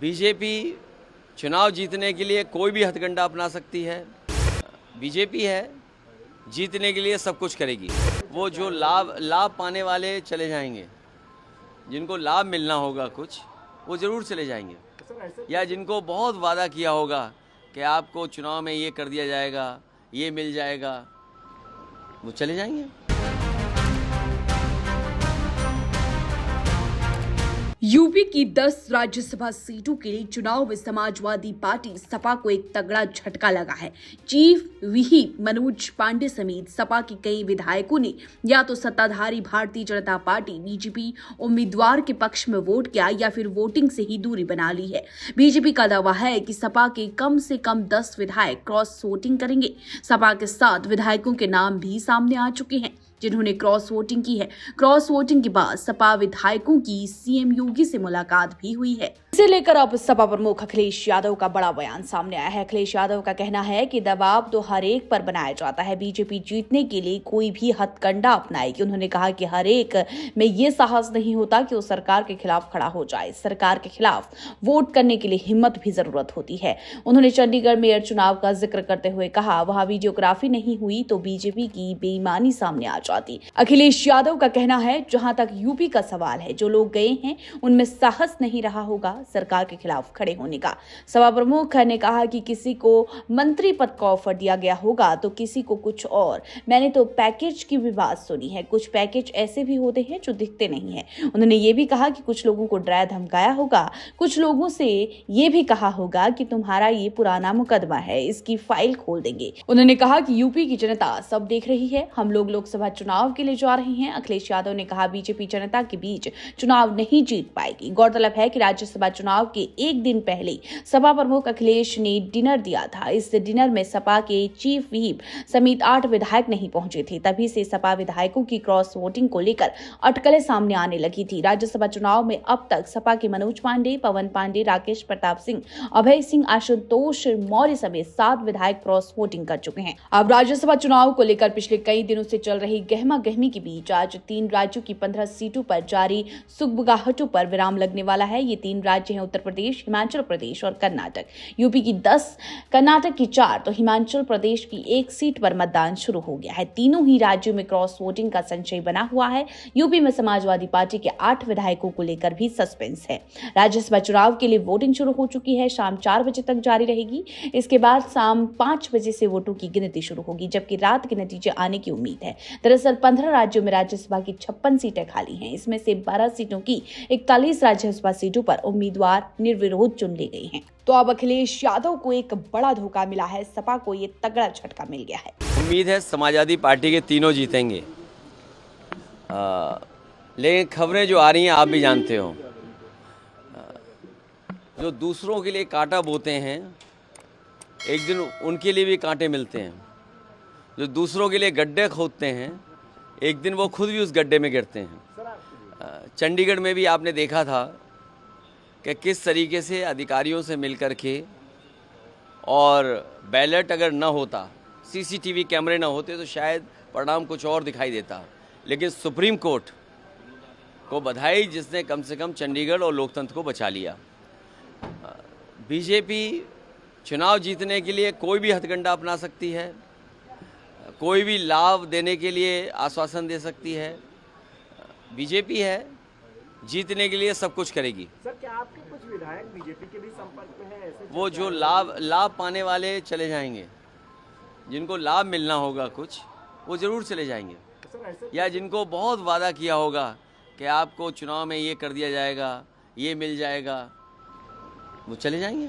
BJP चुनाव जीतने के लिए कोई भी हथकंडा अपना सकती है। बीजेपी है, जीतने के लिए सब कुछ करेगी। वो जो लाभ पाने वाले चले जाएंगे, जिनको लाभ मिलना होगा कुछ, वो ज़रूर चले जाएंगे। या जिनको बहुत वादा किया होगा कि आपको चुनाव में ये कर दिया जाएगा, ये मिल जाएगा, वो चले जाएंगे। यूपी की 10 राज्यसभा सीटों के लिए चुनाव में समाजवादी पार्टी सपा को एक तगड़ा झटका लगा है। चीफ व्हिप मनोज पांडे समेत सपा के कई विधायकों ने या तो सत्ताधारी भारतीय जनता पार्टी बीजेपी उम्मीदवार के पक्ष में वोट किया या फिर वोटिंग से ही दूरी बना ली है। बीजेपी का दावा है कि सपा के कम से कम 10 विधायक क्रॉस वोटिंग करेंगे। सपा के 7 विधायकों के नाम भी सामने आ चुके हैं जिन्होंने क्रॉस वोटिंग की है। क्रॉस वोटिंग के बाद सपा विधायकों की सीएम योगी से मुलाकात भी हुई है। इसे लेकर अब सपा प्रमुख अखिलेश यादव का बड़ा बयान सामने आया है। अखिलेश यादव का कहना है कि दबाव तो हर एक पर बनाया जाता है। बीजेपी जीतने के लिए कोई भी हथकंडा अपनाएगी। उन्होंने कहा कि हर एक में ये साहस नहीं होता कि वो सरकार के खिलाफ खड़ा हो जाए। सरकार के खिलाफ वोट करने के लिए हिम्मत भी जरूरत होती है। उन्होंने चंडीगढ़ मेयर चुनाव का जिक्र करते हुए कहा, वहां वीडियोग्राफी नहीं हुई तो बीजेपी की बेईमानी सामने आ जाती। अखिलेश यादव का कहना है, जहां तक यूपी का सवाल है, जो लोग गए हैं उनमें साहस नहीं रहा होगा सरकार के खिलाफ खड़े होने का। सभा प्रमुख ने कहा कि किसी को मंत्री पद का ऑफर दिया गया होगा तो किसी को कुछ और। मैंने तो पैकेज की भी बात सुनी है। कुछ पैकेज ऐसे भी होते हैं जो दिखते नहीं है। उन्होंने ये भी कहा कि कुछ लोगों को डराया धमकाया होगा। कुछ लोगों से ये भी कहा होगा कि तुम्हारा ये पुराना मुकदमा है, इसकी फाइल खोल देंगे। उन्होंने कहा कि यूपी की जनता सब देख रही है। हम लोग लोकसभा चुनाव के लिए जा रहे हैं। अखिलेश यादव ने कहा, बीजेपी जनता के बीच चुनाव नहीं जीत पाएगी। गौरतलब है कि राज्यसभा चुनाव के एक दिन पहले सपा प्रमुख अखिलेश ने डिनर दिया था। इस डिनर में सपा के चीफ व्हिप समेत 8 विधायक नहीं पहुंचे थे। तभी से सपा विधायकों की क्रॉस वोटिंग को लेकर अटकलें सामने आने लगी थी। राज्यसभा चुनाव में अब तक सपा के मनोज पांडे, पवन पांडे, राकेश प्रताप सिंह, अभय सिंह, आशुतोष मौर्य समेत 7 विधायक क्रॉस वोटिंग कर चुके हैं। अब राज्यसभा चुनाव को लेकर पिछले कई दिनों से चल रही गहमा गहमी के बीच आज 3 राज्यों की 15 सीटों पर जारी सुगबुगाहटों पर विराम लगने वाला है। ये 3 राज्य हैं उत्तर प्रदेश, हिमाचल प्रदेश और कर्नाटक। यूपी की 10, कर्नाटक की 4 तो हिमाचल प्रदेश की 1 सीट पर मतदान शुरू हो गया है। तीनों ही राज्यों में क्रॉस वोटिंग का संशय बना हुआ है। यूपी में समाजवादी पार्टी के 8 विधायकों को लेकर भी सस्पेंस है। राज्यसभा चुनाव के लिए वोटिंग शुरू हो चुकी है। शाम 4 बजे तक जारी रहेगी। इसके बाद शाम 5 बजे से वोटों की गिनती शुरू होगी, जबकि रात के नतीजे आने की उम्मीद है। दरअसल 15 राज्यों में राज्यसभा की 56 सीटें खाली हैं। इसमें से 12 सीटों की 41 राज्यसभा सीटों पर उम्मीदवार निर्विरोध चुन ली गई हैं। तो अब अखिलेश यादव को एक बड़ा धोखा मिला है। सपा को ये तगड़ा झटका मिल गया है। उम्मीद है समाजवादी पार्टी के तीनों जीतेंगे। लेकिन खबरें जो आ रही हैं आप भी जानते हो, जो दूसरों के लिए कांटा बोते हैं एक दिन उनके लिए भी कांटे मिलते हैं। जो दूसरों के लिए गड्ढे खोदते हैं एक दिन वो खुद भी उस गड्ढे में गिरते हैं। चंडीगढ़ में भी आपने देखा था कि किस तरीके से अधिकारियों से मिलकर के, और बैलेट अगर न होता, सीसीटीवी कैमरे न होते तो शायद परिणाम कुछ और दिखाई देता। लेकिन सुप्रीम कोर्ट को बधाई जिसने कम से कम चंडीगढ़ और लोकतंत्र को बचा लिया। बीजेपी चुनाव जीतने के लिए कोई भी हथकंडा अपना सकती है, कोई भी लाभ देने के लिए आश्वासन दे सकती है। बीजेपी है, जीतने के लिए सब कुछ करेगी। सर, क्या आपके कुछ विधायक बीजेपी के भी संपर्क में हैं? ऐसे वो जो लाभ पाने वाले चले जाएंगे, जिनको लाभ मिलना होगा कुछ, वो ज़रूर चले जाएंगे। या जिनको बहुत वादा किया होगा कि आपको चुनाव में ये कर दिया जाएगा, ये मिल जाएगा, वो चले जाएंगे।